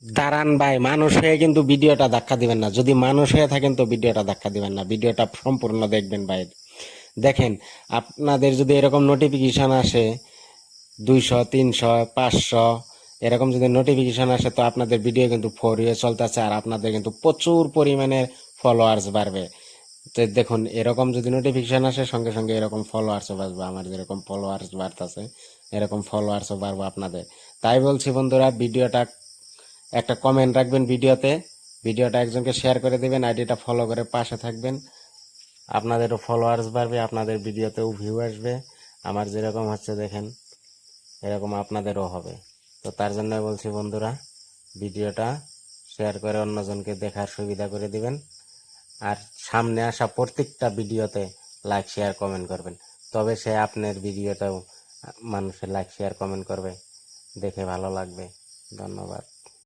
দাঁড়ান ভাই, মানুষ হয়ে কিন্তু ভিডিওটা ধাক্কা দিবেন না। যদি মানুষ হয়ে থাকেন তো ভিডিওটা ধাক্কা দিবেন না, ভিডিওটা সম্পূর্ণ দেখবেন ভাই। দেখেন, আপনাদের যদি এরকম নোটিফিকেশন আসে 200, 300, 500 এরকম যদি নোটিফিকেশন আসে, তো আপনাদের ভিডিও কিন্তু ফর ইয়ে চলতেছে, আর আপনাদের কিন্তু প্রচুর পরিমাণে ফলোয়ার্স বাড়বে। তো দেখুন, এরকম যদি নোটিফিকেশন আসে, সঙ্গে সঙ্গে এরকম ফলোয়ার্সও বাড়বে। আমার যেরকম ফলোয়ার্স বাড়তেছে, এরকম ফলোয়ার্সও বাড়বো আপনাদের। তাই বলছি বন্ধুরা, ভিডিওটা একটা কমেন্ট রাখবেন ভিডিওতে, ভিডিওটা একজনকে শেয়ার করে দেবেন, আইডিটা ফলো করে পাশে থাকবেন। আপনাদেরও ফলোয়ার্স বাড়বে, আপনাদের ভিডিওতেও ভিউ আসবে। আমার যেরকম হচ্ছে দেখেন, এরকম আপনাদেরও হবে। তো তার জন্য বলছি বন্ধুরা, ভিডিওটা শেয়ার করে অন্যজনকে দেখার সুবিধা করে দিবেন। আর সামনে আসা প্রত্যেকটা ভিডিওতে লাইক শেয়ার কমেন্ট করবেন, তবে সে আপনার ভিডিওটাও মানুষের লাইক শেয়ার কমেন্ট করবে, দেখে ভালো লাগবে। ধন্যবাদ।